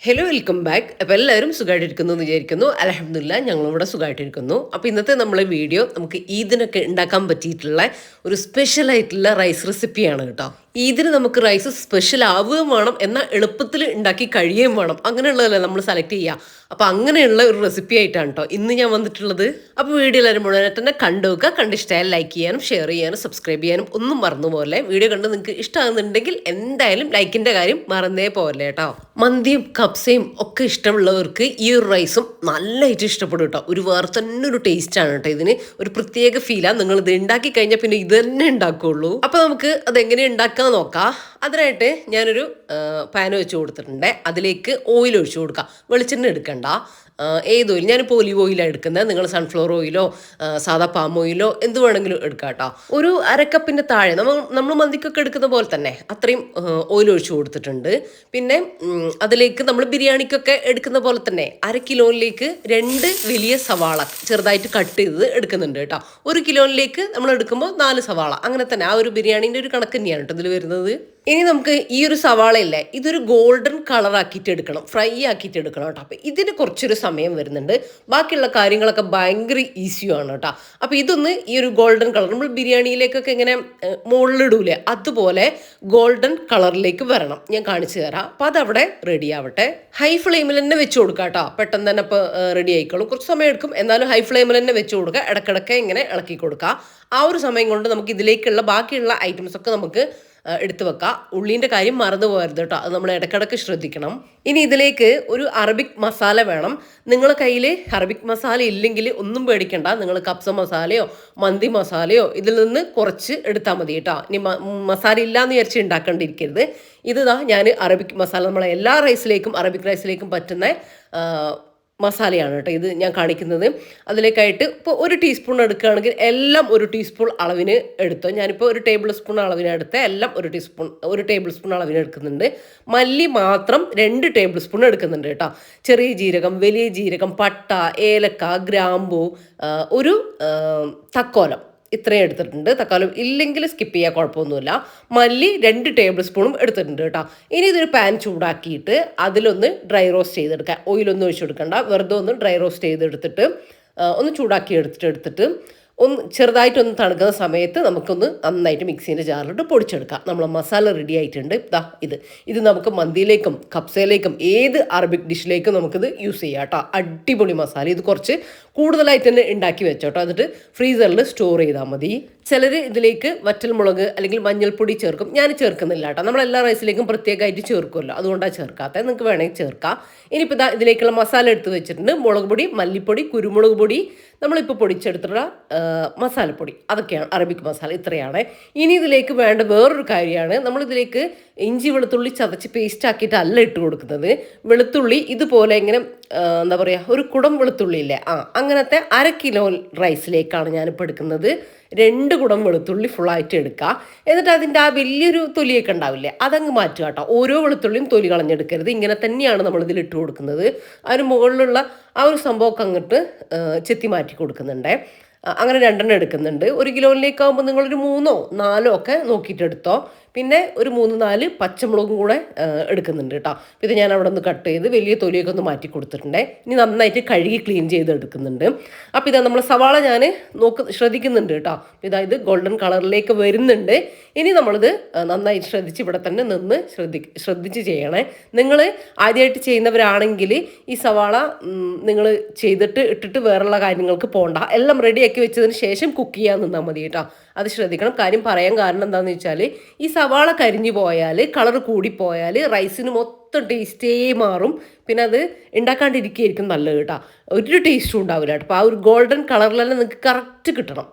Hello welcome back. അപ്പോൾ എല്ലാവരും സുഖമായിട്ടിരിക്കുന്നു എന്ന് വിചാരിക്കുന്നു. അൽഹംദുലില്ലാ ഞങ്ങളിവിടെ സുഖമായിട്ടിരിക്കുന്നു. അപ്പോൾ ഇന്നത്തെ നമ്മളെ വീഡിയോ നമുക്ക് ഈദിനൊക്കെ ഉണ്ടാക്കാൻ പറ്റിയിട്ടുള്ള ഒരു സ്പെഷ്യൽ ആയിട്ടുള്ള റൈസ് റെസിപ്പിയാണ് കേട്ടോ. ഈദിന് നമുക്ക് റൈസ് സ്പെഷ്യൽ ആവുകയും വേണം, എന്നാൽ എളുപ്പത്തിൽ ഉണ്ടാക്കി കഴിയുകയും വേണം. അങ്ങനെയുള്ളതല്ലേ നമ്മൾ സെലക്ട് ചെയ്യുക. അപ്പോൾ അങ്ങനെയുള്ള ഒരു റെസിപ്പി ആയിട്ടാണ് കേട്ടോ ഇന്ന് ഞാൻ വന്നിട്ടുള്ളത്. അപ്പോൾ വീഡിയോ എല്ലാവരും മുഴുവനായിട്ട് തന്നെ കണ്ടുവെക്കുക. കണ്ടിഷ്ടമായാൽ ലൈക്ക് ചെയ്യാനും ഷെയർ ചെയ്യാനും സബ്സ്ക്രൈബ് ചെയ്യാനും ഒന്നും മറന്നുപോലെ. വീഡിയോ കണ്ട് നിങ്ങൾക്ക് ഇഷ്ടമാകുന്നുണ്ടെങ്കിൽ എന്തായാലും ലൈക്കിൻ്റെ കാര്യം മറന്നേ പോലെ കേട്ടോ. മന്തിയും കപ്സയും ഒക്കെ ഇഷ്ടമുള്ളവർക്ക് ഈ ഒരു റൈസും നല്ലതായിട്ട് ഇഷ്ടപ്പെടും കേട്ടോ. ഒരു വേറെ തന്നെ ഒരു ടേസ്റ്റാണ് കേട്ടോ ഇതിന്. ഒരു പ്രത്യേക ഫീലാണ്. നിങ്ങൾ ഇത് ഉണ്ടാക്കി കഴിഞ്ഞാൽ പിന്നെ ഇത് തന്നെ ഉണ്ടാക്കുകയുള്ളൂ. അപ്പോൾ നമുക്ക് അതെങ്ങനെ ഉണ്ടാക്കാൻ നോക്കാം. അതിനായിട്ട് ഞാനൊരു പാൻ വെച്ച് കൊടുത്തിട്ടുണ്ട്. അതിലേക്ക് ഓയിൽ ഒഴിച്ചു കൊടുക്കാം. വെളിച്ചെണ്ണ എടുക്കണ്ട. ഏത് ഓയിൽ, ഞാനിപ്പോൾ ഒലിവ് ഓയിലാണ് എടുക്കുന്നത്. നിങ്ങൾ സൺഫ്ലവർ ഓയിലോ സാധാ പാം ഓയിലോ എന്ത് വേണമെങ്കിലും എടുക്കാം കേട്ടോ. ഒരു അരക്കപ്പിൻ്റെ താഴെ നമ്മൾ മന്തിക്കൊക്കെ എടുക്കുന്ന പോലെ തന്നെ അത്രയും ഓയിൽ ഒഴിച്ചു കൊടുത്തിട്ടുണ്ട്. പിന്നെ അതിലേക്ക് നമ്മൾ ബിരിയാണിക്കൊക്കെ എടുക്കുന്ന പോലെ തന്നെ 1/2 കിലോയിലേക്ക് 2 വലിയ സവാള ചെറുതായിട്ട് കട്ട് ചെയ്ത് എടുക്കുന്നുണ്ട് കേട്ടോ. 1 കിലോയിലേക്ക് നമ്മൾ എടുക്കുമ്പോൾ 4 സവാള, അങ്ങനെ തന്നെ ആ ഒരു ബിരിയാണീൻ്റെ ഒരു കണക്ക് തന്നെയാണ് കേട്ടോ ഇതിൽ വരുന്നത്. ഇനി നമുക്ക് ഈ ഒരു സവാളയില്ലേ, ഇതൊരു ഗോൾഡൻ കളർ ആക്കിയിട്ട് എടുക്കണം, ഫ്രൈ ആക്കിയിട്ട് എടുക്കണം കേട്ടോ. അപ്പം ഇതിന് കുറച്ചൊരു സമയം വരുന്നുണ്ട്. ബാക്കിയുള്ള കാര്യങ്ങളൊക്കെ ഭയങ്കര ഈസിയാണ് കേട്ടോ. അപ്പോൾ ഇതൊന്ന് ഈ ഒരു ഗോൾഡൻ കളർ, നമ്മൾ ബിരിയാണിയിലേക്കൊക്കെ ഇങ്ങനെ മുകളിലിടൂലേ, അതുപോലെ ഗോൾഡൻ കളറിലേക്ക് വരണം. ഞാൻ കാണിച്ചു തരാം. അപ്പോൾ അതവിടെ റെഡി ആവട്ടെ. ഹൈ ഫ്ലെയിമിൽ തന്നെ വെച്ച് കൊടുക്കുക കേട്ടോ. പെട്ടെന്ന് തന്നെ ഇപ്പോൾ റെഡി ആയിക്കോളും. കുറച്ച് സമയം എടുക്കും, എന്നാലും ഹൈ ഫ്ലെയിമിൽ തന്നെ വെച്ച് കൊടുക്കുക. ഇടയ്ക്കിടയ്ക്ക് ഇങ്ങനെ ഇളക്കി കൊടുക്കുക. ആ ഒരു സമയം കൊണ്ട് നമുക്ക് ഇതിലേക്കുള്ള ബാക്കിയുള്ള ഐറ്റംസ് ഒക്കെ നമുക്ക് എടുത്തു വെക്കാം. ഉള്ളീൻ്റെ കാര്യം മറന്നു പോകരുത് കേട്ടോ, അത് നമ്മൾ ഇടയ്ക്കിടയ്ക്ക് ശ്രദ്ധിക്കണം. ഇനി ഇതിലേക്ക് ഒരു അറബിക് മസാല വേണം. നിങ്ങളുടെ കയ്യിൽ അറബിക് മസാല ഇല്ലെങ്കിൽ ഒന്നും പേടിക്കണ്ട. നിങ്ങൾ കപ്സ മസാലയോ മന്തി മസാലയോ ഇതിൽ നിന്ന് കുറച്ച് എടുത്താൽ മതി കേട്ടോ. ഇനി മസാല ഇല്ലയെന്ന് വിചാരിച്ച് ഉണ്ടാക്കേണ്ടിയിരിക്കരുത്. ഇതാ ഞാൻ അറബിക് മസാല, നമ്മളെ എല്ലാ റൈസിലേക്കും അറബിക് റൈസിലേക്കും പറ്റുന്ന മസാലയാണ് കേട്ടോ ഇത് ഞാൻ കാണിക്കുന്നത്. അതിലേക്കായിട്ട് ഇപ്പോൾ 1 ടീസ്പൂൺ എടുക്കുകയാണെങ്കിൽ എല്ലാം 1 ടീസ്പൂൺ അളവിന് എടുത്തോ. ഞാനിപ്പോൾ 1 ടേബിൾ സ്പൂൺ അളവിന് എടുത്ത് എല്ലാം 1 ടേബിൾ സ്പൂൺ അളവിന് എടുക്കുന്നുണ്ട്. മല്ലി മാത്രം 2 ടേബിൾ സ്പൂൺ എടുക്കുന്നുണ്ട് കേട്ടോ. ചെറിയ ജീരകം, വലിയ ജീരകം, പട്ട, ഏലക്ക, ഗ്രാമ്പൂ, ഒരു തക്കോലം, ഇത്രയും എടുത്തിട്ടുണ്ട്. തക്കാളി ഇല്ലെങ്കിൽ സ്കിപ്പ് ചെയ്യാൻ കുഴപ്പമൊന്നുമില്ല. മല്ലി 2 ടേബിൾ സ്പൂണും എടുത്തിട്ടുണ്ട് കേട്ടോ. ഇനി ഇതൊരു പാൻ ചൂടാക്കിയിട്ട് അതിലൊന്ന് ഡ്രൈ റോസ്റ്റ് ചെയ്തെടുക്കാം. ഓയിലൊന്നും ഒഴിച്ചു കൊടുക്കണ്ട, വെറുതെ ഒന്ന് ഡ്രൈ റോസ്റ്റ് ചെയ്തെടുത്തിട്ട് ഒന്ന് ചൂടാക്കി എടുത്തിട്ട് ഒന്ന് ചെറുതായിട്ടൊന്ന് തണുക്കുന്ന സമയത്ത് നമുക്കൊന്ന് നന്നായിട്ട് മിക്സീൻ്റെ ജാറിലിട്ട് പൊടിച്ചെടുക്കാം. നമ്മൾ മസാല റെഡി ആയിട്ടുണ്ട്. ഇത് നമുക്ക് മന്തിയിലേക്കും കപ്സയിലേക്കും ഏത് അറബിക് ഡിഷിലേക്കും നമുക്കിത് യൂസ് ചെയ്യാം കേട്ടോ. അടിപൊളി മസാല. ഇത് കുറച്ച് കൂടുതലായിട്ട് തന്നെ ഉണ്ടാക്കി വെച്ചോട്ടോ. എന്നിട്ട് ഫ്രീസറിൽ സ്റ്റോർ ചെയ്താൽ മതി. ചിലർ ഇതിലേക്ക് വറ്റൽമുളക് അല്ലെങ്കിൽ മഞ്ഞൾപ്പൊടി ചേർക്കും. ഞാൻ ചേർക്കുന്നില്ല കേട്ടോ. നമ്മളെല്ലാ റൈസിലേക്കും പ്രത്യേകമായിട്ട് ചേർക്കുമല്ലോ, അതുകൊണ്ടാണ് ചേർക്കാത്തത്. നിങ്ങൾക്ക് വേണമെങ്കിൽ ചേർക്കാം. ഇനിയിപ്പോൾ ഇതിലേക്കുള്ള മസാല എടുത്ത് വെച്ചിട്ടുണ്ട്. മുളക് പൊടി, മല്ലിപ്പൊടി, കുരുമുളക് പൊടി, നമ്മളിപ്പോൾ പൊടിച്ചെടുത്തുള്ള മസാലപ്പൊടി, അതൊക്കെയാണ് അറബിക് മസാല. ഇത്രയാണ്. ഇനി ഇതിലേക്ക് വേണ്ട വേറൊരു കാര്യമാണ്, നമ്മളിതിലേക്ക് ഇഞ്ചി വെളുത്തുള്ളി ചതച്ച് പേസ്റ്റ് ആക്കിയിട്ടല്ല ഇട്ട് കൊടുക്കുന്നത്. വെളുത്തുള്ളി ഇതുപോലെ ഇങ്ങനെ എന്താ പറയുക, ഒരു കുടം വെളുത്തുള്ളി ഇല്ലേ, അങ്ങനത്തെ 1/2 കിലോ റൈസിലേക്കാണ് ഞാനിപ്പോൾ എടുക്കുന്നത്. 2 കുടം വെളുത്തുള്ളി ഫുള്ളായിട്ട് എടുക്കുക. എന്നിട്ട് അതിൻ്റെ ആ വലിയൊരു തൊലിയൊക്കെ ഉണ്ടാവില്ലേ, അതങ്ങ് മാറ്റുക കേട്ടോ. ഓരോ വെളുത്തുള്ളിയും തൊലി കളഞ്ഞെടുക്കരുത്. ഇങ്ങനെ തന്നെയാണ് നമ്മളിതിൽ ഇട്ട് കൊടുക്കുന്നത്. അതിന് മുകളിലുള്ള ആ ഒരു സംഭവമൊക്കെ അങ്ങോട്ട് ചെത്തി മാറ്റി കൊടുക്കുന്നുണ്ട്. അങ്ങനെ 2 എടുക്കുന്നുണ്ട്. 1 കിലോയിലേക്കാകുമ്പോൾ നിങ്ങളൊരു 3ഓ 4ഓ ഒക്കെ നോക്കിയിട്ട് എടുത്തോ. പിന്നെ ഒരു 3-4 പച്ചമുളകും കൂടെ എടുക്കുന്നുണ്ട് കേട്ടോ. ഇത് ഞാൻ അവിടെ നിന്ന് കട്ട് ചെയ്ത് വലിയ തൊലിയൊക്കെ ഒന്ന് മാറ്റി കൊടുത്തിട്ടുണ്ട്. ഇനി നന്നായിട്ട് കഴുകി ക്ലീൻ ചെയ്ത് എടുക്കുന്നുണ്ട്. അപ്പോൾ ഇതാ നമ്മൾ സവാള ഞാൻ ശ്രദ്ധിക്കുന്നുണ്ട് കേട്ടോ. ഇത് ഗോൾഡൻ കളറിലേക്ക് വരുന്നുണ്ട്. ഇനി നമ്മളിത് നന്നായിട്ട് ശ്രദ്ധിച്ച് ഇവിടെ തന്നെ നിന്ന് ശ്രദ്ധിച്ച് ചെയ്യണേ. നിങ്ങൾ ആദ്യമായിട്ട് ചെയ്യുന്നവരാണെങ്കിൽ ഈ സവാള നിങ്ങൾ ചെയ്തിട്ട് ഇട്ടിട്ട് വേറെയുള്ള കാര്യങ്ങൾക്ക് പോകണ്ട. എല്ലാം റെഡിയാക്കി വെച്ചതിന് ശേഷം കുക്ക് ചെയ്യാൻ നിന്നാൽ മതി കേട്ടോ. അത് ശ്രദ്ധിക്കണം. കാര്യം പറയാൻ കാരണം എന്താണെന്ന് വെച്ചാൽ ഈ സവാള കരിഞ്ഞു പോയാൽ, കളർ കൂടിപ്പോയാൽ റൈസിന് മൊത്തം ടേസ്റ്റേ മാറും. പിന്നെ അത് ഉണ്ടാക്കാണ്ടിരിക്കുകയായിരിക്കും നല്ലത് കേട്ടോ. ഒരു ടേസ്റ്റും ഉണ്ടാവില്ല കേട്ടോ. അപ്പോൾ ആ ഒരു ഗോൾഡൻ കളറിലെല്ലാം നിങ്ങൾക്ക് കറക്റ്റ് കിട്ടണം.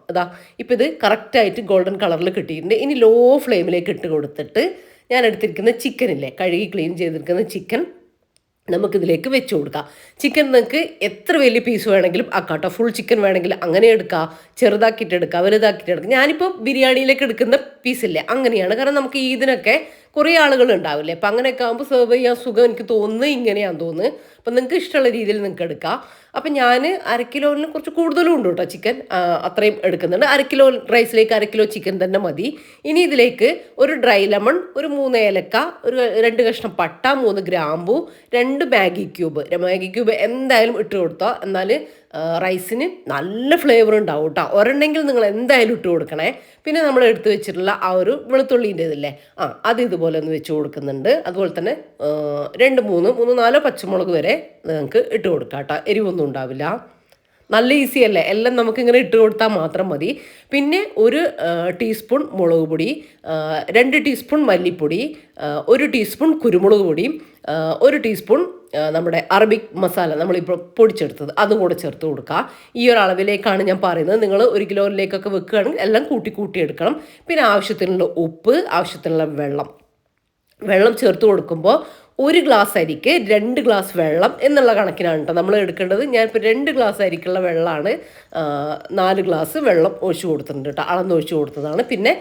ഇപ്പോൾ ഇത് കറക്റ്റായിട്ട് ഗോൾഡൻ കളറിൽ കിട്ടിയിട്ടുണ്ട്. ഇനി ലോ ഫ്ലെയിമിലേക്ക് ഇട്ട് കൊടുത്തിട്ട് ഞാൻ എടുത്തിരിക്കുന്ന ചിക്കനില്ലേ, കഴുകി ക്ലീൻ ചെയ്തിരിക്കുന്ന ചിക്കൻ നമുക്കിതിലേക്ക് വെച്ച് കൊടുക്കാം. ചിക്കൻ നിങ്ങൾക്ക് എത്ര വലിയ പീസ് വേണമെങ്കിലും ആക്കാം കേട്ടോ. ഫുൾ ചിക്കൻ വേണമെങ്കിൽ അങ്ങനെ എടുക്കാം, ചെറുതാക്കിയിട്ട് എടുക്കാം, വലുതാക്കിയിട്ട് എടുക്കാം. ഞാനിപ്പോൾ ബിരിയാണിയിലേക്ക് എടുക്കുന്ന പീസില്ലേ അങ്ങനെയാണ്. കാരണം നമുക്ക് ഇതിനൊക്കെ കുറേ ആളുകൾ ഉണ്ടാവില്ലേ. അപ്പം അങ്ങനെയൊക്കെ ആകുമ്പോൾ സെർവ് ചെയ്യാൻ സുഖം എനിക്ക് തോന്നുന്നത് ഇങ്ങനെയാണെന്ന് തോന്നുന്നു. അപ്പം നിങ്ങൾക്ക് ഇഷ്ടമുള്ള രീതിയിൽ നിങ്ങൾക്ക് എടുക്കാം. അപ്പം ഞാൻ 1/2 കിലോയിൽ കുറച്ച് കൂടുതലും ഉണ്ട് കേട്ടോ ചിക്കൻ, അത്രയും എടുക്കുന്നുണ്ട്. 1/2 കിലോ റൈസിലേക്ക് 1/2 കിലോ ചിക്കൻ തന്നെ മതി. ഇനി ഇതിലേക്ക് ഒരു ഡ്രൈ ലെമൺ, ഒരു 3 ഏലക്ക, ഒരു 2 കഷ്ണം പട്ട, 3 ഗ്രാമ്പു, 2 മാഗി ക്യൂബ്. മാഗി ക്യൂബ് എന്തായാലും ഇട്ട് കൊടുത്തോ, എന്നാൽ റൈസിന് നല്ല ഫ്ലേവർ ഉണ്ടാവും കേട്ടോ. ഒരെണ്ണമെങ്കിൽ നിങ്ങൾ എന്തായാലും ഇട്ട് കൊടുക്കണേ. പിന്നെ നമ്മൾ എടുത്ത് വെച്ചിട്ടുള്ള ആ ഒരു വെളുത്തുള്ളീൻ്റെ ഇതില്ലേ, അത് ഇതുപോലെ ഒന്ന് വെച്ച് കൊടുക്കുന്നുണ്ട്. അതുപോലെ തന്നെ 2, 3, 4 പച്ചമുളക് വരെ നിങ്ങൾക്ക് ഇട്ട് കൊടുക്കാം കേട്ടോ. എരിവൊന്നും ഉണ്ടാവില്ല. നല്ല ഈസി അല്ലേ, എല്ലാം നമുക്കിങ്ങനെ ഇട്ട് കൊടുത്താൽ മാത്രം മതി. പിന്നെ ഒരു ടീസ്പൂൺ മുളക് പൊടി, 2 ടീസ്പൂൺ മല്ലിപ്പൊടി, 1 ടീസ്പൂൺ കുരുമുളക് പൊടി, 1 ടീസ്പൂൺ നമ്മുടെ അറബിക് മസാല നമ്മളിപ്പോൾ പൊടിച്ചെടുത്തത് അതും കൂടെ ചേർത്ത് കൊടുക്കുക. ഈ ഒരു അളവിലേക്കാണ് ഞാൻ പറയുന്നത്. നിങ്ങൾ 1 കിലോയിലേക്കൊക്കെ വെക്കുകയാണെങ്കിൽ എല്ലാം കൂട്ടി എടുക്കണം. പിന്നെ ആവശ്യത്തിനുള്ള ഉപ്പ്, ആവശ്യത്തിനുള്ള വെള്ളം ചേർത്ത് കൊടുക്കുമ്പോൾ 1 ഗ്ലാസ് അരിക്ക് 2 ഗ്ലാസ് വെള്ളം എന്നുള്ള കണക്കിനാണ് കേട്ടോ നമ്മൾ എടുക്കേണ്ടത്. ഞാനിപ്പോൾ 2 ഗ്ലാസ് അരിക്കുള്ള വെള്ളമാണ് 4 ഗ്ലാസ് വെള്ളം ഒഴിച്ചു കൊടുത്തിട്ടുണ്ട് കേട്ടോ, അളന്നൊഴിച്ച് കൊടുത്തതാണ്. പിന്നെ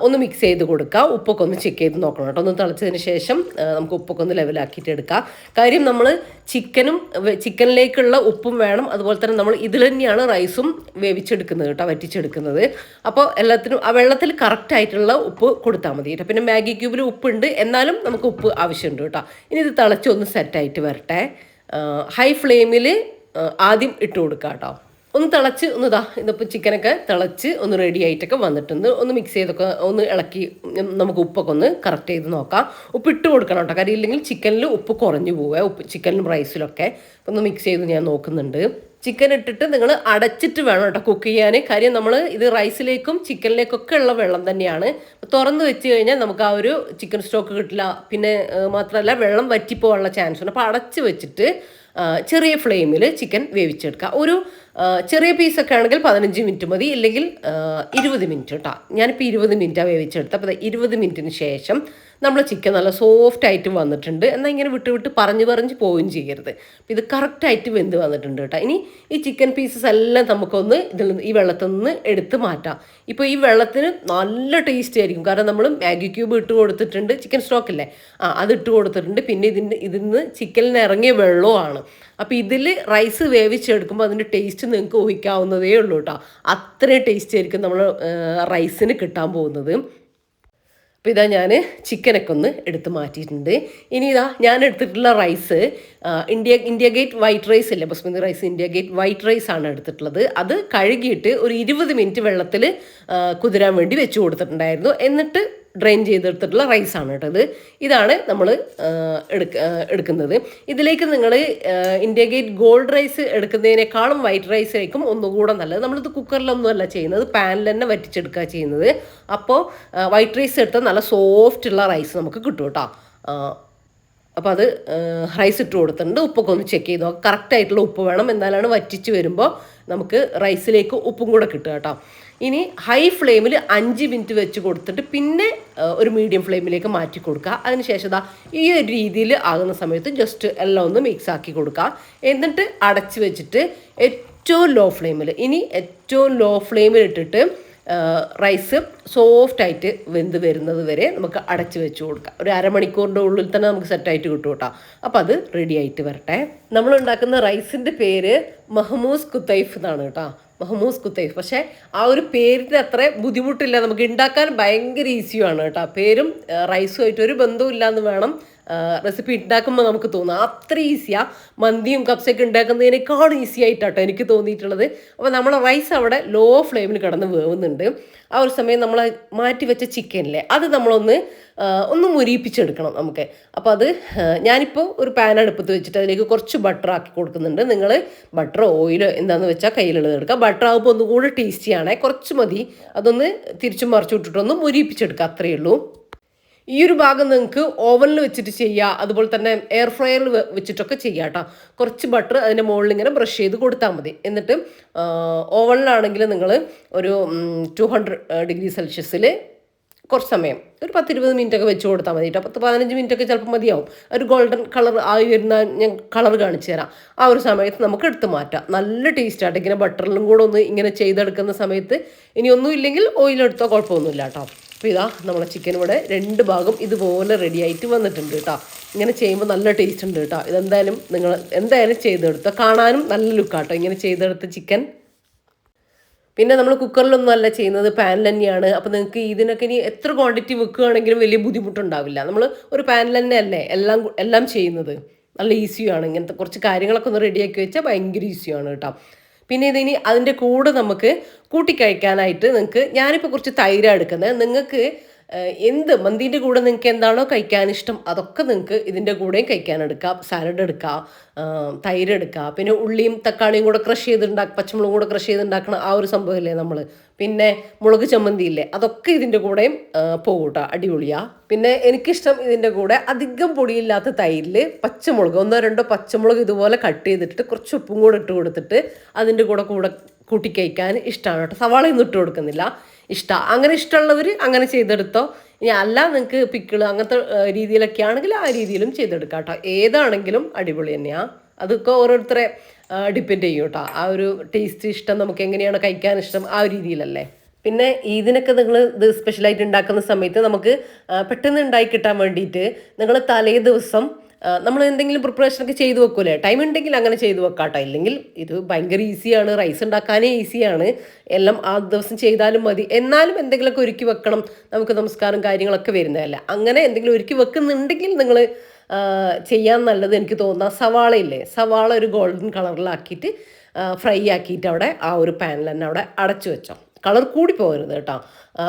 ഒന്ന് മിക്സ് ചെയ്ത് കൊടുക്കുക. ഉപ്പൊക്കെ ഒന്ന് ചെക്ക് ചെയ്ത് നോക്കണം കേട്ടോ. ഒന്ന് തിളച്ചതിന് ശേഷം നമുക്ക് ഉപ്പൊക്കെ ഒന്ന് ലെവലാക്കിയിട്ട് എടുക്കാം. കാര്യം നമ്മൾ ചിക്കനിലേക്കുള്ള ഉപ്പും വേണം, അതുപോലെ തന്നെ നമ്മൾ ഇതിൽ തന്നെയാണ് റൈസും വേവിച്ചെടുക്കുന്നത് കേട്ടോ, വറ്റിച്ചെടുക്കുന്നത്. അപ്പോൾ എല്ലാത്തിനും ആ വെള്ളത്തിൽ കറക്റ്റായിട്ടുള്ള ഉപ്പ് കൊടുത്താൽ മതി കേട്ടോ. പിന്നെ മാഗി ക്യൂബിൽ ഉപ്പുണ്ട്, എന്നാലും നമുക്ക് ഉപ്പ് ആവശ്യമുണ്ട് കേട്ടോ. ഇനി ഇത് തിളച്ച് ഒന്ന് സെറ്റായിട്ട് വരട്ടെ. ഹൈ ഫ്ലെയിമിൽ ആദ്യം ഇട്ട് കൊടുക്കുക കേട്ടോ. ഒന്ന് തിളച്ച് ഇതിപ്പോൾ ചിക്കനൊക്കെ തിളച്ച് ഒന്ന് റെഡി ആയിട്ടൊക്കെ വന്നിട്ടുണ്ട്. ഒന്ന് മിക്സ് ചെയ്തൊക്കെ ഒന്ന് ഇളക്കി നമുക്ക് ഉപ്പൊക്കെ ഒന്ന് കറക്റ്റ് ചെയ്ത് നോക്കാം. ഉപ്പ് ഇട്ട് കൊടുക്കണം കേട്ടോ, കാര്യം ഇല്ലെങ്കിൽ ചിക്കനിൽ ഉപ്പ് കുറഞ്ഞു പോവുക, ചിക്കനിലും റൈസിലൊക്കെ. ഒന്ന് മിക്സ് ചെയ്ത് ഞാൻ നോക്കുന്നുണ്ട്. ചിക്കൻ ഇട്ടിട്ട് നിങ്ങൾ അടച്ചിട്ട് വേണം കേട്ടോ കുക്ക് ചെയ്യാൻ. കാര്യം നമ്മൾ ഇത് റൈസിലേക്കും ചിക്കനിലേക്കൊക്കെ ഉള്ള വെള്ളം തന്നെയാണ്. തുറന്ന് വെച്ച് കഴിഞ്ഞാൽ നമുക്ക് ആ ഒരു ചിക്കൻ സ്റ്റോക്ക് കിട്ടില്ല. പിന്നെ മാത്രമല്ല വെള്ളം വറ്റിപ്പോകാനുള്ള ചാൻസ് ഉണ്ട്. അപ്പോൾ അടച്ച് വെച്ചിട്ട് ചെറിയ ഫ്ലെയിമിൽ ചിക്കൻ വേവിച്ചെടുക്കുക. ഒരു ചെറിയ പീസൊക്കെ ആണെങ്കിൽ 15 മിനിറ്റ് മതി, ഇല്ലെങ്കിൽ 20 മിനിറ്റ് കേട്ടോ. ഞാനിപ്പോൾ 20 മിനിറ്റാണ് വേവിച്ചെടുത്തത്. അപ്പോൾ 20 മിനിറ്റിന് ശേഷം നമ്മൾ ചിക്കൻ നല്ല സോഫ്റ്റ് ആയിട്ട് വന്നിട്ടുണ്ട്. എന്നാൽ ഇങ്ങനെ വിട്ട് പറഞ്ഞ് പോവുകയും ചെയ്യരുത്. അപ്പോൾ ഇത് കറക്റ്റായിട്ട് വെന്ത് വന്നിട്ടുണ്ട് കേട്ടോ. ഇനി ഈ ചിക്കൻ പീസസ് എല്ലാം നമുക്കൊന്ന് ഈ വെള്ളത്തിൽ നിന്ന് എടുത്ത് മാറ്റാം. ഇപ്പോൾ ഈ വെള്ളത്തിന് നല്ല ടേസ്റ്റ് ആയിരിക്കും, കാരണം നമ്മൾ മാഗി ക്യൂബ് ഇട്ട് കൊടുത്തിട്ടുണ്ട്, ചിക്കൻ സ്റ്റോക്കില്ലേ അത് ഇട്ട് കൊടുത്തിട്ടുണ്ട്. പിന്നെ ഇതിൽ നിന്ന് ചിക്കനിൽ ഇറങ്ങിയ വെള്ളവുമാണ്. അപ്പോൾ ഇതിൽ റൈസ് വേവിച്ചെടുക്കുമ്പോൾ അതിൻ്റെ ടേസ്റ്റ് നിങ്ങൾക്ക് ഊഹിക്കാവുന്നതേ ഉള്ളൂ കേട്ടോ. അത്രയും ടേസ്റ്റ് ആയിരിക്കും നമ്മൾ റൈസിന് കിട്ടാൻ പോകുന്നത്. അപ്പോൾ ഇതാ ഞാൻ ചിക്കനൊക്കെ ഒന്ന് എടുത്ത് മാറ്റിയിട്ടുണ്ട്. ഇനി ഞാൻ എടുത്തിട്ടുള്ള rice India Gate white rice അല്ലേ, basmati rice India Gate white rice ആണ് എടുത്തിട്ടുള്ളത്. അത് കഴുകിയിട്ട് ഒരു 20 മിനിറ്റ് വെള്ളത്തിൽ കുതിരാൻ വേണ്ടി വെച്ച് കൊടുത്തിട്ടുണ്ടായിരുന്നു. എന്നിട്ട് ഡ്രെയിൻ ചെയ്തെടുത്തിട്ടുള്ള റൈസാണ് കേട്ടത്. ഇതാണ് നമ്മൾ എടുക്കുന്നത്. ഇതിലേക്ക് നിങ്ങൾ ഇന്ത്യ ഗേറ്റ് ഗോൾഡ് റൈസ് എടുക്കുന്നതിനേക്കാളും വൈറ്റ് റൈസ് ആയിരിക്കും ഒന്നുകൂടെ നല്ലത്. നമ്മളിത് കുക്കറിലൊന്നും അല്ല ചെയ്യുന്നത്, പാനിൽ തന്നെ വറ്റിച്ചെടുക്കുക ചെയ്യുന്നത്. അപ്പോൾ വൈറ്റ് റൈസ് എടുത്താൽ നല്ല സോഫ്റ്റ് ഉള്ള റൈസ് നമുക്ക് കിട്ടും കേട്ടോ. അപ്പോൾ അത് റൈസ് ഇട്ട് കൊടുത്തിട്ടുണ്ട്. ഉപ്പൊക്കെ ഒന്ന് ചെക്ക് ചെയ്ത് നോക്കാം, കറക്റ്റായിട്ടുള്ള ഉപ്പ് വേണം, എന്നാലാണ് വറ്റിച്ച് വരുമ്പോൾ നമുക്ക് റൈസിലേക്ക് ഉപ്പും കൂടെ കിട്ടുക കേട്ടോ. ഇനി ഹൈ ഫ്ലെയിമിൽ 5 മിനിറ്റ് വെച്ച് കൊടുത്തിട്ട് പിന്നെ ഒരു മീഡിയം ഫ്ലെയിമിലേക്ക് മാറ്റി കൊടുക്കുക. അതിനുശേഷം ഈ ഒരു രീതിയിൽ ആകുന്ന സമയത്ത് ജസ്റ്റ് എല്ലാം ഒന്ന് മിക്സ് ആക്കി കൊടുക്കുക. എന്നിട്ട് അടച്ച് വെച്ചിട്ട് ഏറ്റവും ലോ ഫ്ലെയിമിൽ ഇട്ടിട്ട് റൈസ് സോഫ്റ്റായിട്ട് വെന്ത് വരുന്നത് വരെ നമുക്ക് അടച്ച് വെച്ച് കൊടുക്കാം. ഒരു അരമണിക്കൂറിൻ്റെ ഉള്ളിൽ തന്നെ നമുക്ക് സെറ്റായിട്ട് കിട്ടും കേട്ടോ. അപ്പോൾ അത് റെഡി ആയിട്ട് വരട്ടെ. നമ്മൾ ഉണ്ടാക്കുന്ന റൈസിൻ്റെ പേര് മഹ്മൂസ് കുത്തൈഫ് എന്നാണ് കേട്ടോ, മഹ്മൂസ് കുത്തൈഫ്. പക്ഷേ ആ ഒരു പേരിൻ്റെ അത്ര ബുദ്ധിമുട്ടില്ല, നമുക്ക് ഉണ്ടാക്കാൻ ഭയങ്കര ഈസിയാണ് കേട്ടോ. പേരും റൈസുമായിട്ട് ഒരു ബന്ധവും ഇല്ലയെന്ന് വേണം റെസിപ്പി ഉണ്ടാക്കുമ്പോൾ നമുക്ക് തോന്നുക, അത്ര ഈസിയാണ്. മന്തിയും കപ്സയൊക്കെ ഉണ്ടാക്കുന്നതിനേക്കാൾ ഈസി ആയിട്ടാട്ടോ എനിക്ക് തോന്നിയിട്ടുള്ളത്. അപ്പോൾ നമ്മൾ റൈസ് അവിടെ ലോ ഫ്ലെയിമിൽ കിടന്ന് വേവുന്നുണ്ട്. ആ ഒരു സമയം നമ്മൾ മാറ്റി വെച്ച ചിക്കനില്ലേ അത് നമ്മളൊന്ന് മുരിയിപ്പിച്ചെടുക്കണം നമുക്ക്. അപ്പോൾ അത് ഞാനിപ്പോൾ ഒരു പാൻ അടുപ്പത്ത് വെച്ചിട്ട് അതിലേക്ക് കുറച്ച് ബട്ടർ ആക്കി കൊടുക്കുന്നുണ്ട്. നിങ്ങൾ ബട്ടറോ ഓയിലോ എന്താണെന്ന് വെച്ചാൽ കയ്യിലുള്ളത് എടുക്കുക. ബട്ടർ ആകുമ്പോൾ ഒന്നുകൂടി ടേസ്റ്റിയാണേ, കുറച്ച് മതി. അതൊന്ന് തിരിച്ചും മറിച്ചു വിട്ടിട്ടൊന്ന് മുരിയിപ്പിച്ചെടുക്കുക, അത്രയേ ഉള്ളൂ. ഈ ഒരു ഭാഗം നിങ്ങൾക്ക് ഓവനിൽ വെച്ചിട്ട് ചെയ്യുക, അതുപോലെ തന്നെ എയർ ഫ്രയറിൽ വെച്ചിട്ടൊക്കെ ചെയ്യുക കേട്ടോ. കുറച്ച് ബട്ടർ അതിൻ്റെ മുകളിൽ ഇങ്ങനെ ബ്രഷ് ചെയ്ത് കൊടുത്താൽ മതി. എന്നിട്ട് ഓവനിലാണെങ്കിൽ നിങ്ങൾ ഒരു 200 ഡിഗ്രി സെൽഷ്യസിൽ കുറച്ച് സമയം ഒരു 10-20 മിനിറ്റൊക്കെ വെച്ച് കൊടുത്താൽ മതി കേട്ടോ. 10-15 മിനിറ്റൊക്കെ ചിലപ്പോൾ മതിയാവും. ഒരു ഗോൾഡൻ കളർ ആയി വരുന്ന ഞാൻ കളർ കാണിച്ചു തരാം. ആ ഒരു സമയത്ത് നമുക്ക് എടുത്ത് മാറ്റാം. നല്ല ടേസ്റ്റായിട്ട് ഇങ്ങനെ ബട്ടറിലും കൂടെ ഒന്ന് ഇങ്ങനെ ചെയ്തെടുക്കുന്ന സമയത്ത് ഇനി ഒന്നും ഇല്ലെങ്കിൽ ഓയിലെടുത്തോ കുഴപ്പമൊന്നുമില്ല കേട്ടോ. അപ്പോൾ ഇതാ നമ്മളെ ചിക്കൻ ഇവിടെ 2 ഭാഗം ഇതുപോലെ റെഡി ആയിട്ട് വന്നിട്ടുണ്ട് കേട്ടോ. ഇങ്ങനെ ചെയ്യുമ്പോൾ നല്ല ടേസ്റ്റ് ഉണ്ട് കേട്ടോ. ഇതെന്തായാലും നിങ്ങൾ എന്തായാലും ചെയ്തെടുത്തോ, കാണാനും നല്ല ലുക്കാട്ടോ ഇങ്ങനെ ചെയ്തെടുത്ത ചിക്കൻ. പിന്നെ നമ്മൾ കുക്കറിലൊന്നും അല്ല ചെയ്യുന്നത്, പാനിൽ തന്നെയാണ്. അപ്പോൾ നിങ്ങൾക്ക് ഇതിനൊക്കെ ഇനി എത്ര ക്വാണ്ടിറ്റി വെക്കുകയാണെങ്കിലും വലിയ ബുദ്ധിമുട്ടുണ്ടാവില്ല. നമ്മൾ ഒരു പാനിൽ തന്നെ അല്ലേ എല്ലാം ചെയ്യുന്നത്. നല്ല ഈസിയാണ്. ഇങ്ങനത്തെ കുറച്ച് കാര്യങ്ങളൊക്കെ ഒന്ന് റെഡിയാക്കി വെച്ചാൽ ഭയങ്കര ഈസിയാണ് കേട്ടോ. പിന്നെ ഇതിനി അതിൻ്റെ കൂടെ നമുക്ക് കൂട്ടിക്കഴിക്കാനായിട്ട് ഞാനിപ്പോൾ കുറച്ച് തൈരാണ് എടുക്കുന്നത്. നിങ്ങൾക്ക് എന്ത് മന്തീൻ്റെ കൂടെ നിങ്ങൾക്ക് എന്താണോ കഴിക്കാൻ ഇഷ്ടം അതൊക്കെ നിങ്ങൾക്ക് ഇതിൻ്റെ കൂടെയും കഴിക്കാനെടുക്കാം. സാലഡ് എടുക്കാം, തൈര് എടുക്കാം, പിന്നെ ഉള്ളിയും തക്കാളിയും കൂടെ ക്രഷ് പച്ചമുളകും കൂടെ ക്രഷ് ചെയ്തുണ്ടാക്കണം ആ ഒരു സംഭവമില്ലേ നമ്മൾ. പിന്നെ മുളക് ചമ്മന്തി ഇല്ലേ, അതൊക്കെ ഇതിൻ്റെ കൂടെയും പോകൂട്ടോ, അടിപൊളിയാണ്. പിന്നെ എനിക്കിഷ്ടം ഇതിൻ്റെ കൂടെ അധികം പൊടിയില്ലാത്ത തൈരിൽ പച്ചമുളക് 1-2 പച്ചമുളക് ഇതുപോലെ കട്ട് ചെയ്തിട്ട് കുറച്ച് ഉപ്പും കൂടെ ഇട്ട് കൊടുത്തിട്ട് അതിൻ്റെ കൂടെ കൂട്ടി കഴിക്കാൻ ഇഷ്ടമാണ് കേട്ടോ. സവാളയൊന്നും ഇട്ട് കൊടുക്കുന്നില്ല, ഇഷ്ടമാണ്. അങ്ങനെ ഇഷ്ടമുള്ളവർ അങ്ങനെ ചെയ്തെടുത്തോ. ഇനി അല്ല നിങ്ങൾക്ക് പിക്കിള് അങ്ങനത്തെ രീതിയിലൊക്കെ ആണെങ്കിൽ ആ രീതിയിലും ചെയ്തെടുക്കാം കേട്ടോ. ഏതാണെങ്കിലും അടിപൊളി തന്നെയാണ്. അതൊക്കെ ഓരോരുത്തരെ ഡിപ്പെൻഡ് ചെയ്യും കേട്ടോ. ആ ഒരു ടേസ്റ്റ് ഇഷ്ടം നമുക്ക് എങ്ങനെയാണ് കഴിക്കാൻ ഇഷ്ടം ആ ഒരു രീതിയിലല്ലേ. പിന്നെ ഇതിനൊക്കെ നിങ്ങൾ ഇത് സ്പെഷ്യലായിട്ട് ഉണ്ടാക്കുന്ന സമയത്ത് നമുക്ക് പെട്ടെന്ന് ഉണ്ടാക്കി കിട്ടാൻ വേണ്ടിയിട്ട് നിങ്ങൾ തലേ ദിവസം നമ്മൾ എന്തെങ്കിലും പ്രിപ്പറേഷനൊക്കെ ചെയ്ത് വെക്കൂലേ, ടൈം ഉണ്ടെങ്കിൽ അങ്ങനെ ചെയ്ത് വെക്കാട്ടോ. ഇല്ലെങ്കിൽ ഇത് ഭയങ്കര ഈസിയാണ്, റൈസ് ഉണ്ടാക്കാനേ ഈസിയാണ്. എല്ലാം ആ ദിവസം ചെയ്താലും മതി. എന്നാലും എന്തെങ്കിലുമൊക്കെ ഒരുക്കി വെക്കണം, നമുക്ക് നമസ്കാരം കാര്യങ്ങളൊക്കെ വരുന്നതല്ല. അങ്ങനെ എന്തെങ്കിലും ഒരുക്കി വെക്കുന്നുണ്ടെങ്കിൽ നിങ്ങൾ ചെയ്യാൻ നല്ലത് എനിക്ക് തോന്നുന്ന സവാളയില്ലേ, സവാള ഒരു ഗോൾഡൻ കളറിലാക്കിയിട്ട് ഫ്രൈ ആക്കിയിട്ട് അവിടെ ആ ഒരു പാനിൽ തന്നെ അവിടെ അടച്ചു വെച്ചോ. കളർ കൂടി പോകരുത് കേട്ടോ.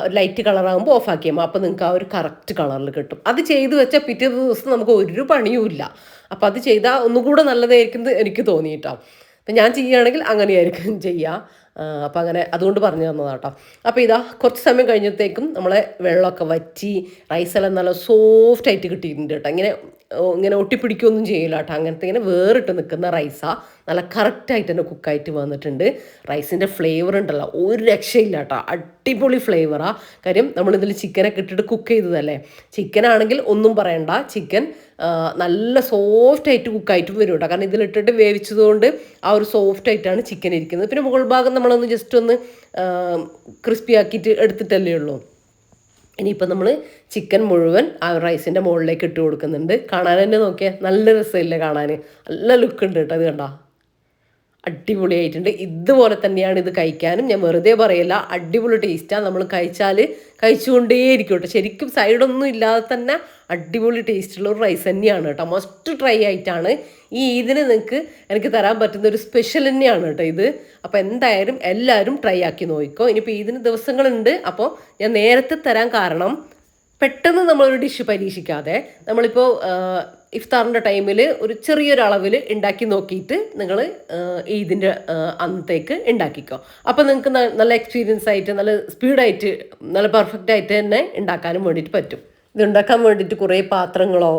ഒരു ലൈറ്റ് കളറാകുമ്പോൾ ഓഫ് ആക്കിയാൽ അപ്പോൾ നിങ്ങൾക്ക് ആ ഒരു കറക്റ്റ് കളറിൽ കിട്ടും. അത് ചെയ്ത് വെച്ചാൽ പിറ്റേ ദിവസം നമുക്ക് ഒരു പണിയുമില്ല. അപ്പോൾ അത് ചെയ്താൽ ഒന്നുകൂടെ നല്ലതായിരിക്കും എനിക്ക് തോന്നി കേട്ടോ. അപ്പം ഞാൻ ചെയ്യുകയാണെങ്കിൽ അങ്ങനെയായിരിക്കും ചെയ്യുക. അപ്പം അങ്ങനെ അതുകൊണ്ട് പറഞ്ഞു തന്നതാട്ടോ. അപ്പോൾ ഇതാ കുറച്ച് സമയം കഴിഞ്ഞത്തേക്കും നമ്മളെ വെള്ളമൊക്കെ വറ്റി റൈസെല്ലാം നല്ല സോഫ്റ്റായിട്ട് കിട്ടിയിട്ടുണ്ട് കേട്ടോ. ഇങ്ങനെ ഒട്ടിപ്പിടിക്കുകയൊന്നും ചെയ്യില്ല കേട്ടോ. അങ്ങനത്തെ ഇങ്ങനെ വേറിട്ട് നിൽക്കുന്ന റൈസാണ്. നല്ല കറക്റ്റായിട്ട് തന്നെ കുക്കായിട്ട് വന്നിട്ടുണ്ട്. റൈസിൻ്റെ ഫ്ലേവർ ഉണ്ടല്ലോ ഒരു രക്ഷയില്ല കേട്ടോ, അടിപൊളി ഫ്ലേവറാണ്. കാര്യം നമ്മളിതിൽ ചിക്കനൊക്കെ ഇട്ടിട്ട് കുക്ക് ചെയ്തതല്ലേ. ചിക്കനാണെങ്കിൽ ഒന്നും പറയണ്ട, ചിക്കൻ നല്ല സോഫ്റ്റായിട്ട് കുക്കായിട്ട് വരും കേട്ടോ. കാരണം ഇതിലിട്ടിട്ട് വേവിച്ചതുകൊണ്ട് ആ ഒരു സോഫ്റ്റായിട്ടാണ് ചിക്കൻ ഇരിക്കുന്നത്. പിന്നെ മുകൾ ഭാഗം നമ്മളൊന്ന് ജസ്റ്റ് ഒന്ന് ക്രിസ്പി ആക്കിയിട്ട് എടുത്തിട്ടല്ലേ ഉള്ളൂ. ഇനിയിപ്പോൾ നമ്മൾ ചിക്കൻ മുഴുവൻ ആ റൈസിൻ്റെ മുകളിലേക്ക് ഇട്ട് കൊടുക്കുന്നുണ്ട്. കാണാൻ തന്നെ നോക്കിയാൽ നല്ല രസമില്ലേ, കാണാൻ നല്ല ലുക്ക് ഉണ്ട് കേട്ടോ. അത് കണ്ടോ, അടിപൊളിയായിട്ടുണ്ട്. ഇതുപോലെ തന്നെയാണ് ഇത് കഴിക്കാനും. ഞാൻ വെറുതെ പറയില്ല, അടിപൊളി ടേസ്റ്റാണ്. നമ്മൾ കഴിച്ചാൽ കഴിച്ചുകൊണ്ടേയിരിക്കും കേട്ടോ. ശരിക്കും സൈഡൊന്നും ഇല്ലാതെ തന്നെ അടിപൊളി ടേസ്റ്റുള്ള ഒരു റൈസ് തന്നെയാണ് കേട്ടോ. മസ്റ്റ് ട്രൈ ആയിട്ടാണ് ഈ ഇതിന് എനിക്ക് തരാൻ പറ്റുന്ന ഒരു സ്പെഷ്യൽ തന്നെയാണ് കേട്ടോ ഇത്. അപ്പോൾ എന്തായാലും എല്ലാവരും ട്രൈ ആക്കി നോക്കിക്കോ. ഇനിയിപ്പോൾ ഇതിന് ദിവസങ്ങളുണ്ട്. അപ്പോൾ ഞാൻ നേരത്തെ തരാൻ കാരണം പെട്ടെന്ന് നമ്മളൊരു ഡിഷ് പരീക്ഷിക്കാതെ നമ്മളിപ്പോൾ ഇഫ്താറിൻ്റെ ടൈമിൽ ഒരു ചെറിയൊരളവിൽ ഉണ്ടാക്കി നോക്കിയിട്ട് നിങ്ങൾ ഇതിൻ്റെ അന്നത്തേക്ക് ഉണ്ടാക്കിക്കോ. അപ്പോൾ നിങ്ങൾക്ക് നല്ല എക്സ്പീരിയൻസ് ആയിട്ട് നല്ല സ്പീഡായിട്ട് നല്ല പെർഫെക്റ്റ് ആയിട്ട് തന്നെ ഉണ്ടാക്കാനും വേണ്ടിയിട്ട് പറ്റും. ഇതുണ്ടാക്കാൻ വേണ്ടിയിട്ട് കുറേ പാത്രങ്ങളോ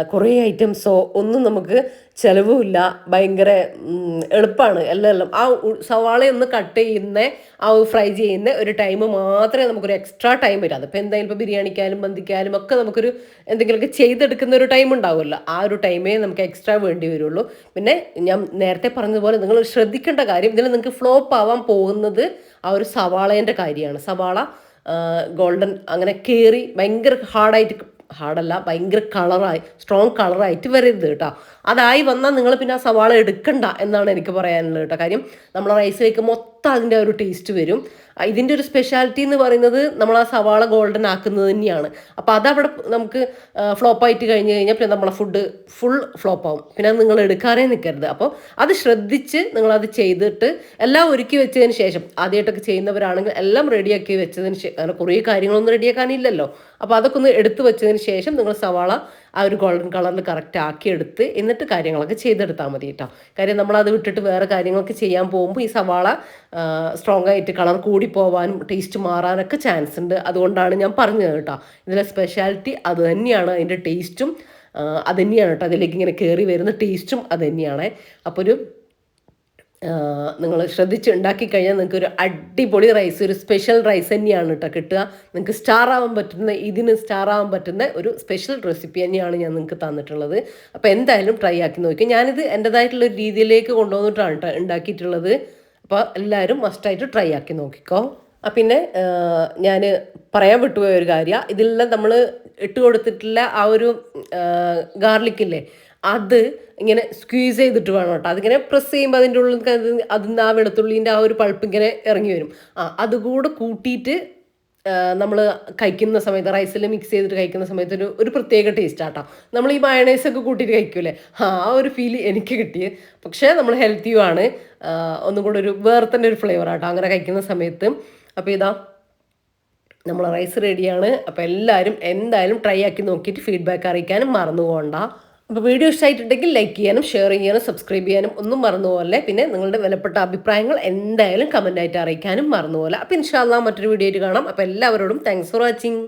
കുറേ ഐറ്റംസോ ഒന്നും നമുക്ക് ചിലവുമില്ല. ഭയങ്കര എളുപ്പമാണ് എല്ലാം. ആ സവാളയൊന്ന് കട്ട് ചെയ്യുന്ന ആ ഫ്രൈ ചെയ്യുന്ന ഒരു ടൈം മാത്രമേ നമുക്കൊരു എക്സ്ട്രാ ടൈം വരും. അതിപ്പോൾ എന്തായാലും ഇപ്പോൾ ബിരിയാണിക്കായാലും മന്തിക്കായാലും ഒക്കെ നമുക്കൊരു എന്തെങ്കിലുമൊക്കെ ചെയ്തെടുക്കുന്ന ഒരു ടൈം ഉണ്ടാവുമല്ലോ, ആ ഒരു ടൈമേ നമുക്ക് എക്സ്ട്രാ വേണ്ടി വരുള്ളൂ. പിന്നെ ഞാൻ നേരത്തെ പറഞ്ഞതുപോലെ നിങ്ങൾ ശ്രദ്ധിക്കേണ്ട കാര്യം, ഇതിൽ നിങ്ങൾക്ക് ഫ്ലോപ്പ് ആവാൻ പോകുന്നത് ആ ഒരു സവാളേൻ്റെ കാര്യമാണ്. സവാള ഗോൾഡൻ അങ്ങനെ കയറി ഭയങ്കര ഹാർഡല്ല ഭയങ്കര സ്ട്രോങ് കളറായിട്ട് വരരുത് കേട്ടോ. അതായി വന്നാൽ നിങ്ങൾ പിന്നെ ആ സവാള എടുക്കണ്ട എന്നാണ് എനിക്ക് പറയാനുള്ളത് കേട്ടോ. കാര്യം നമ്മൾ റൈസിലേക്ക് മൊത്തം അതിൻ്റെ ഒരു ടേസ്റ്റ് വരും. ഇതിൻ്റെ ഒരു സ്പെഷ്യാലിറ്റി എന്ന് പറയുന്നത് നമ്മൾ ആ സവാള ഗോൾഡൻ ആക്കുന്നത് തന്നെയാണ്. അപ്പോൾ അതവിടെ നമുക്ക് ഫ്ലോപ്പായിട്ട് കഴിഞ്ഞ് കഴിഞ്ഞാൽ പിന്നെ നമ്മളെ ഫുഡ് ഫുൾ ഫ്ലോപ്പാവും. പിന്നെ അത് നിങ്ങൾ എടുക്കാനേ നിൽക്കരുത്. അപ്പോൾ അത് ശ്രദ്ധിച്ച് നിങ്ങളത് ചെയ്തിട്ട് എല്ലാം ഒരുക്കി വെച്ചതിന് ശേഷം, ആദ്യമായിട്ടൊക്കെ ചെയ്യുന്നവരാണെങ്കിൽ എല്ലാം റെഡിയാക്കി വെച്ചതിന് ശേഷം, അങ്ങനെ കുറേ കാര്യങ്ങളൊന്നും റെഡിയാക്കാനില്ലല്ലോ. അപ്പോൾ അതൊക്കെ ഒന്ന് എടുത്ത് വെച്ചതിന് ശേഷം നിങ്ങൾ സവാള ആ ഒരു ഗോൾഡൻ കളറിൽ കറക്റ്റ് ആക്കിയെടുത്ത് എന്നിട്ട് കാര്യങ്ങളൊക്കെ ചെയ്തെടുത്താൽ മതി കേട്ടോ. കാര്യം നമ്മളത് വിട്ടിട്ട് വേറെ കാര്യങ്ങളൊക്കെ ചെയ്യാൻ പോകുമ്പോൾ ഈ സവാള സ്ട്രോങ് ആയിട്ട് കളർ കൂടി പോവാനും ടേസ്റ്റ് മാറാനൊക്കെ ചാൻസ് ഉണ്ട്. അതുകൊണ്ടാണ് ഞാൻ പറഞ്ഞത് കേട്ടോ. ഇതിലെ സ്പെഷ്യാലിറ്റി അത് തന്നെയാണ്, അതിൻ്റെ ടേസ്റ്റും അത് തന്നെയാണ് കേട്ടോ. അതിലേക്ക് ഇങ്ങനെ കയറി വരുന്ന ടേസ്റ്റും അത് തന്നെയാണ്. അപ്പോൾ ഒരു നിങ്ങൾ ശ്രദ്ധിച്ച് ഉണ്ടാക്കി കഴിഞ്ഞാൽ നിങ്ങൾക്ക് ഒരു അടിപൊളി റൈസ്, ഒരു സ്പെഷ്യൽ റൈസ് തന്നെയാണ് കേട്ടോ കിട്ടുക. നിങ്ങൾക്ക് ഇതിന് സ്റ്റാർ ആവാൻ പറ്റുന്ന ഒരു സ്പെഷ്യൽ റെസിപ്പി തന്നെയാണ് ഞാൻ നിങ്ങൾക്ക് തന്നിട്ടുള്ളത്. അപ്പോൾ എന്തായാലും ട്രൈ ആക്കി നോക്കി. ഞാനിത് എൻ്റെതായിട്ടുള്ള ഒരു രീതിയിലേക്ക് കൊണ്ടുവന്നിട്ടാണ് കേട്ടോ ഉണ്ടാക്കിയിട്ടുള്ളത്. അപ്പോൾ എല്ലാവരും മസ്റ്റായിട്ട് ട്രൈ ആക്കി നോക്കിക്കോ. പിന്നെ ഞാൻ പറയാൻ വിട്ടുപോയ ഒരു കാര്യം, ഇതിലുള്ള നമ്മൾ ഇട്ട് കൊടുത്തിട്ടുള്ള ആ ഒരു ഗാർലിക്കില്ലേ, അത് ഇങ്ങനെ സ്ക്വീസ് ചെയ്തിട്ട് വേണം കേട്ടോ. അതിങ്ങനെ പ്രസ് ചെയ്യുമ്പോൾ അതിൻ്റെ ഉള്ളിൽ അതിന്ന് ആ വെളുത്തുള്ളീൻ്റെ ആ ഒരു പൾപ്പ് ഇങ്ങനെ ഇറങ്ങി വരും. അതുകൂടെ കൂട്ടിയിട്ട് നമ്മൾ കഴിക്കുന്ന സമയത്ത് റൈസിൽ മിക്സ് ചെയ്തിട്ട് കഴിക്കുന്ന സമയത്ത് ഒരു പ്രത്യേക ടേസ്റ്റ് ആട്ടോ. നമ്മൾ ഈ മയണൈസൊക്കെ കൂട്ടിയിട്ട് കഴിക്കൂലേ, ആ ഒരു ഫീൽ എനിക്ക് കിട്ടിയത്. പക്ഷേ നമ്മൾ ഹെൽത്തിയും ആണ്, ഒന്നും കൂടെ ഒരു വേറെ തന്നെ ഒരു ഫ്ലേവർ ആട്ടോ അങ്ങനെ കഴിക്കുന്ന സമയത്ത്. അപ്പോൾ ഇതാ നമ്മൾ റൈസ് റെഡിയാണ്. അപ്പോൾ എല്ലാവരും എന്തായാലും ട്രൈ ആക്കി നോക്കിയിട്ട് ഫീഡ്ബാക്ക് അറിയിക്കാനും മറന്നു പോകണ്ട. അപ്പോൾ വീഡിയോ ഇഷ്ടമായിട്ടുണ്ടെങ്കിൽ ലൈക്ക് ചെയ്യാനും ഷെയർ ചെയ്യാനും സബ്സ്ക്രൈബ് ചെയ്യാനും ഒന്നും മറന്നു പോലെ. പിന്നെ നിങ്ങളുടെ വിലപ്പെട്ട അഭിപ്രായങ്ങൾ എന്തായാലും കമൻ്റായിട്ട് അറിയിക്കാനും മറന്നു പോലെ. അപ്പോൾ ഇൻഷാ അല്ലാഹ് മറ്റൊരു വീഡിയോ ആയിട്ട് കാണാം. അപ്പോൾ എല്ലാവരോടും താങ്ക്സ് ഫോർ വാച്ചിങ്.